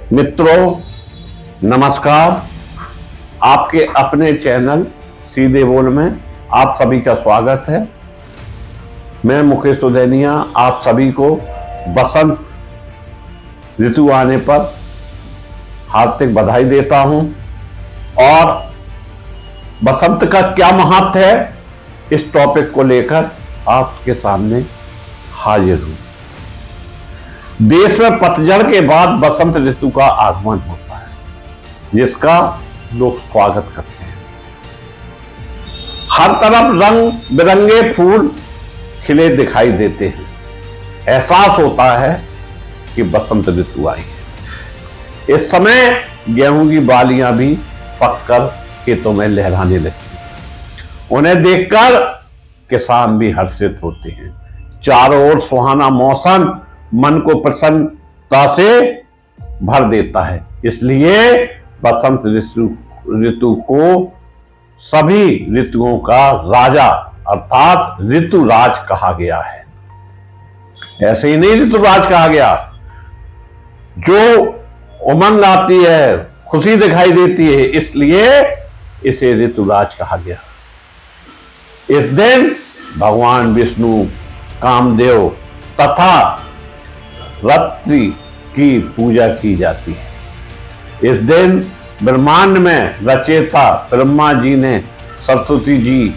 मित्रों नमस्कार। आपके अपने चैनल सीधे बोल में आप सभी का स्वागत है। मैं मुकेश उदैनिया आप सभी को बसंत ऋतु आने पर हार्दिक बधाई देता हूं और बसंत का क्या महत्व है इस टॉपिक को लेकर आपके सामने हाजिर हूं। देश में पतझड़ के बाद बसंत ऋतु का आगमन होता है जिसका लोग स्वागत करते हैं। हर तरफ रंग बिरंगे फूल खिले दिखाई देते हैं। एहसास होता है कि बसंत ऋतु आई है। इस समय गेहूं की बालियां भी पककर खेतों में लहराने लगती हैं। उन्हें देखकर किसान भी हर्षित होते हैं। चारों ओर सुहाना मौसम मन को प्रसन्नता से भर देता है। इसलिए बसंत ऋतु को सभी ऋतुओं का राजा अर्थात ऋतुराज कहा गया है। ऐसे ही नहीं ऋतुराज कहा गया, जो उमंग आती है, खुशी दिखाई देती है, इसलिए इसे ऋतुराज कहा गया। इस दिन भगवान विष्णु, कामदेव तथा रात्रि की पूजा की जाती है। इस दिन ब्रह्मांड में रचयिता ब्रह्मा जी ने सरस्वती जी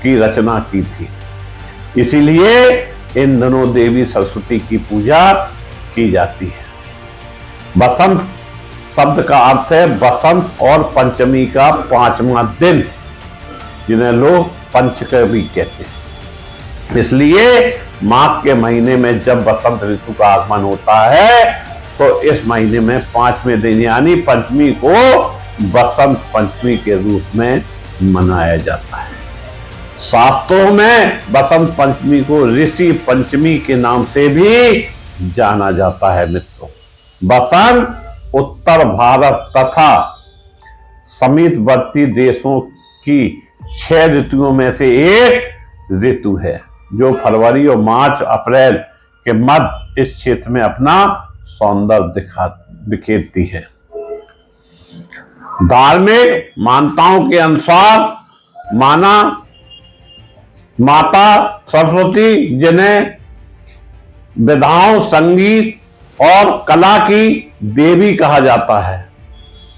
की रचना की थी। इसीलिए इन दिनों देवी सरस्वती की पूजा की जाती है। बसंत शब्द का अर्थ है बसंत और पंचमी का पांचवा दिन, जिन्हें लोग पंचमी कहते हैं। इसलिए माघ के महीने में जब बसंत ऋतु का आगमन होता है तो इस महीने में पांचवें दिन यानी पंचमी को बसंत पंचमी के रूप में मनाया जाता है। शास्त्रों में बसंत पंचमी को ऋषि पंचमी के नाम से भी जाना जाता है। मित्रों, बसंत उत्तर भारत तथा समीपवर्ती देशों की 6 ऋतुओं में से एक ऋतु है जो फरवरी और मार्च अप्रैल के मध्य इस क्षेत्र में अपना सौंदर्य बिखेरती है। धार्मिक मान्यताओं के अनुसार माता सरस्वती, जिन्हें विधाओं, संगीत और कला की देवी कहा जाता है,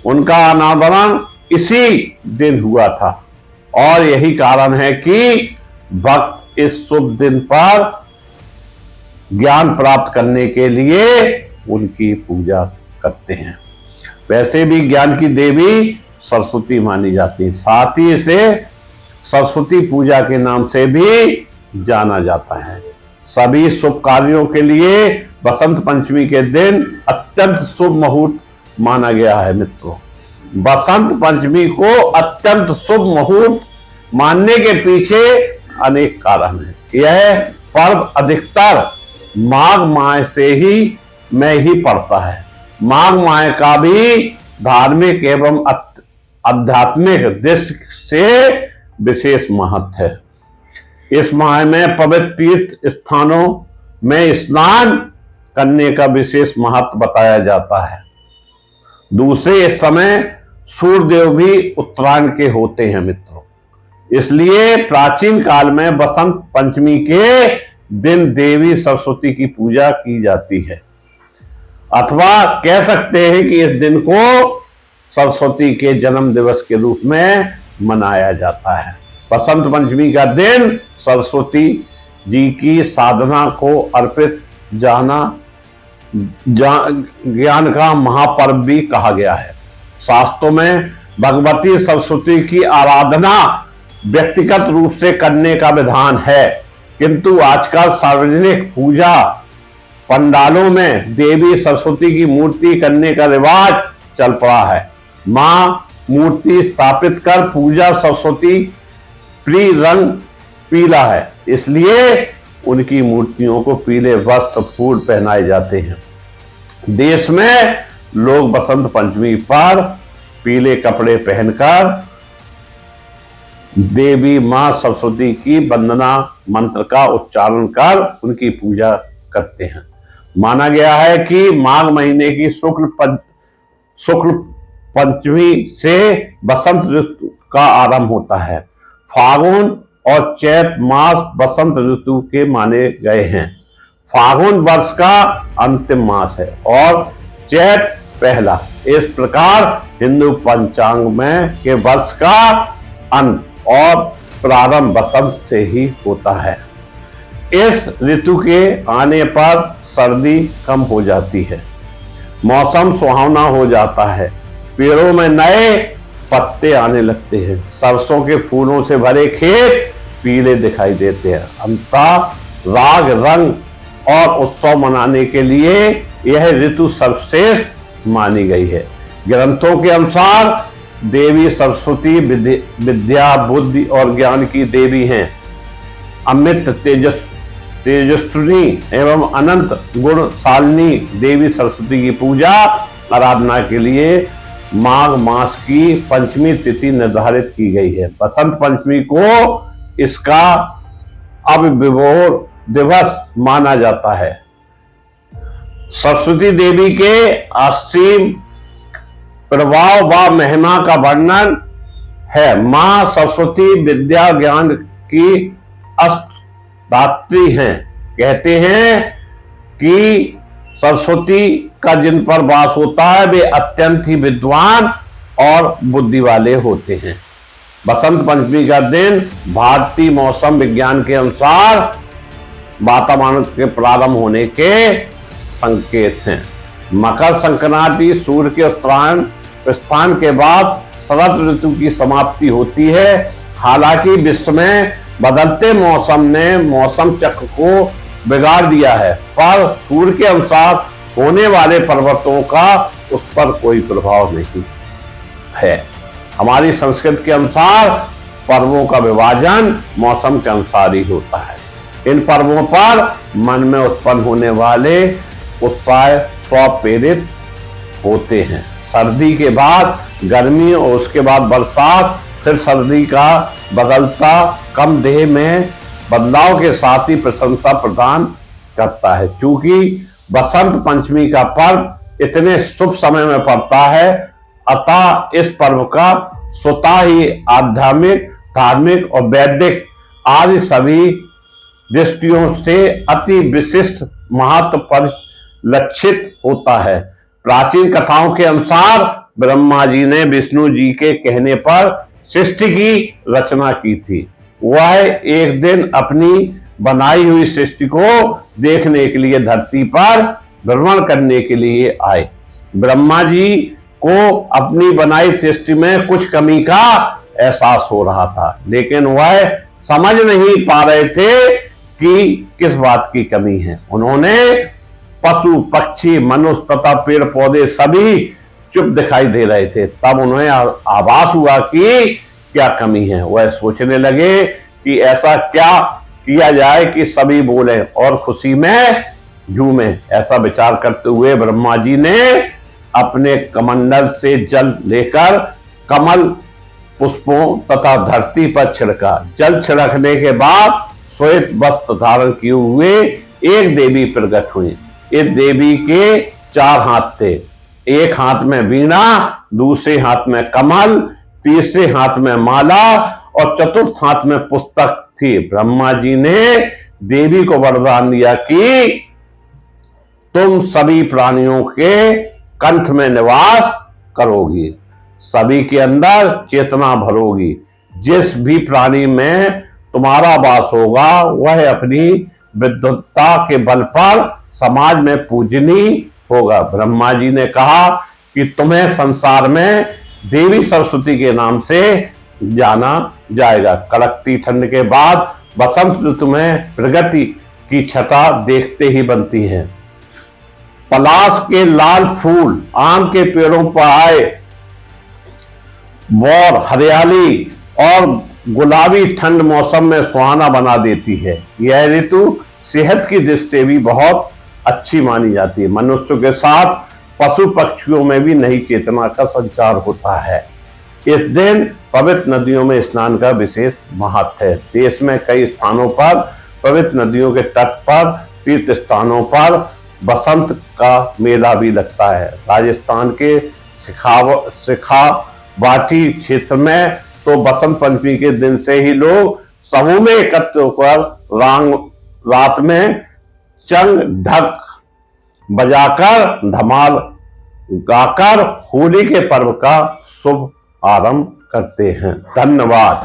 उनका अनावरण इसी दिन हुआ था और यही कारण है कि भक्त इस शुभ दिन पर ज्ञान प्राप्त करने के लिए उनकी पूजा करते हैं। वैसे भी ज्ञान की देवी सरस्वती मानी जाती है, साथ ही इसे सरस्वती पूजा के नाम से भी जाना जाता है। सभी शुभ कार्यों के लिए बसंत पंचमी के दिन अत्यंत शुभ मुहूर्त माना गया है। मित्रों, बसंत पंचमी को अत्यंत शुभ मुहूर्त मानने के पीछे अनेक कारण हैं। यह पर्व अधिकतर माघ माह में ही पड़ता है। माघ माह का भी धार्मिक एवं आध्यात्मिक दृष्टि से विशेष महत्व है। इस माह में पवित्र तीर्थ स्थानों में स्नान करने का विशेष महत्व बताया जाता है। दूसरे, इस समय सूर्यदेव भी उत्तरायण के होते हैं। मित्रों, इसलिए प्राचीन काल में बसंत पंचमी के दिन देवी सरस्वती की पूजा की जाती है, अथवा कह सकते हैं कि इस दिन को सरस्वती के जन्म दिवस के रूप में मनाया जाता है। बसंत पंचमी का दिन सरस्वती जी की साधना को अर्पित ज्ञान का महापर्व भी कहा गया है। शास्त्रों में भगवती सरस्वती की आराधना व्यक्तिगत रूप से करने का विधान है, किंतु आजकल सार्वजनिक पूजा पंडालों में देवी सरस्वती की मूर्ति करने का रिवाज चल पड़ा है। मां मूर्ति स्थापित कर पूजा सरस्वती प्रिय रंग पीला है, इसलिए उनकी मूर्तियों को पीले वस्त्र फूल पहनाए जाते हैं। देश में लोग बसंत पंचमी पर पीले कपड़े पहनकर देवी मां सरस्वती की वंदना मंत्र का उच्चारण कर उनकी पूजा करते हैं। माना गया है कि माघ महीने की शुक्ल शुक्ल पंचमी से बसंत ऋतु का आरंभ होता है। फागुन और चैत मास बसंत ऋतु के माने गए हैं। फागुन वर्ष का अंतिम मास है और चैत पहला। इस प्रकार हिंदू पंचांग में के वर्ष का अंत और प्रारंभ बसंत से ही होता है। इस ऋतु के आने पर सर्दी कम हो जाती है, मौसम सुहावना हो जाता है, पेड़ों में नए पत्ते आने लगते हैं, सरसों के फूलों से भरे खेत पीले दिखाई देते हैं। अंततः राग रंग और उत्सव मनाने के लिए यह ऋतु सर्वश्रेष्ठ मानी गई है। ग्रंथों के अनुसार देवी सरस्वती विद्या, बुद्धि और ज्ञान की देवी हैं। अमृत तेजस्विनी एवं अनंत गुणशालिनी देवी सरस्वती की पूजा आराधना के लिए माघ मास की पंचमी तिथि निर्धारित की गई है। बसंत पंचमी को इसका अविभोर दिवस माना जाता है। सरस्वती देवी के असीम प्रभाव व महिमा का वर्णन है। मां सरस्वती विद्या ज्ञान की दात्री हैं। कहते हैं कि सरस्वती का जिन पर वास होता है वे अत्यंत ही विद्वान और बुद्धि वाले होते हैं। बसंत पंचमी का दिन भारतीय मौसम विज्ञान के अनुसार वातावरण के प्रारंभ होने के संकेत हैं। मकर संक्रांति सूर्य के उत्तरायण प्रस्थान के बाद शरद ऋतु की समाप्ति होती है। हालांकि विश्व में बदलते मौसम ने मौसम चक्र को बिगाड़ दिया है, पर सूर्य के अनुसार होने वाले परिवर्तनों का उस पर कोई प्रभाव नहीं है। हमारी संस्कृति के अनुसार पर्वों का विभाजन मौसम के अनुसार ही होता है। इन पर्वों पर मन में उत्पन्न होने वाले उत्साह स्वप्रेरित होते हैं। सर्दी के बाद गर्मी और उसके बाद बरसात, फिर सर्दी का बदलता कम देह में बदलाव के साथ ही प्रशंसा प्रदान करता है। चूंकि बसंत पंचमी का पर्व इतने शुभ समय में पड़ता है, अतः इस पर्व का स्वतः ही आध्यात्मिक, धार्मिक और वैदिक आदि सभी दृष्टियों से अति विशिष्ट महत्व परिलक्षित होता है। प्राचीन कथाओं के अनुसार ब्रह्मा जी ने विष्णु जी के कहने पर सृष्टि की रचना की थी। वह एक दिन अपनी बनाई हुई सृष्टि को देखने के लिए धरती पर भ्रमण करने के लिए आए। ब्रह्मा जी को अपनी बनाई सृष्टि में कुछ कमी का एहसास हो रहा था, लेकिन वह समझ नहीं पा रहे थे कि किस बात की कमी है। उन्होंने पशु, पक्षी, मनुष्य तथा पेड़ पौधे सभी चुप दिखाई दे रहे थे। तब उन्हें आभास हुआ कि क्या कमी है। वह सोचने लगे कि ऐसा क्या किया जाए कि सभी बोले और खुशी में झूमे। ऐसा विचार करते हुए ब्रह्मा जी ने अपने कमंडल से जल लेकर कमल पुष्पों तथा धरती पर छिड़का। जल छिड़कने के बाद श्वेत वस्त्र धारण किए हुए एक देवी प्रकट हुई। इस देवी के 4 हाथ थे। एक हाथ में वीणा, दूसरे हाथ में कमल, तीसरे हाथ में माला और चतुर्थ हाथ में पुस्तक थी। ब्रह्मा जी ने देवी को वरदान दिया कि तुम सभी प्राणियों के कंठ में निवास करोगी, सभी के अंदर चेतना भरोगी। जिस भी प्राणी में तुम्हारा वास होगा वह अपनी विद्वत्ता के बल पर समाज में पूजनीय होगा। ब्रह्मा जी ने कहा कि तुम्हें संसार में देवी सरस्वती के नाम से जाना जाएगा। कड़कती ठंड के बाद बसंत ऋतु में प्रगति की छटा देखते ही बनती है। पलाश के लाल फूल आम के पेड़ों पर आए, और हरियाली और गुलाबी ठंड मौसम में सुहाना बना देती है। यह ऋतु सेहत की दृष्टि से भी बहुत अच्छी मानी जाती है। मनुष्य के साथ पशु पक्षियों में भी नई चेतना का संचार होता है। इस दिन पवित्र नदियों में स्नान का विशेष महत्व है। देश में कई स्थानों पर पवित्र नदियों के तट पर, तीर्थ स्थानों पर बसंत का मेला भी लगता है। राजस्थान के सिखावाटी क्षेत्र में तो बसंत पंचमी के दिन से ही लोग समूह में एकत्र होकर रात में चंग ढक बजाकर धमाल गाकर होली के पर्व का शुभ आरंभ करते हैं। धन्यवाद।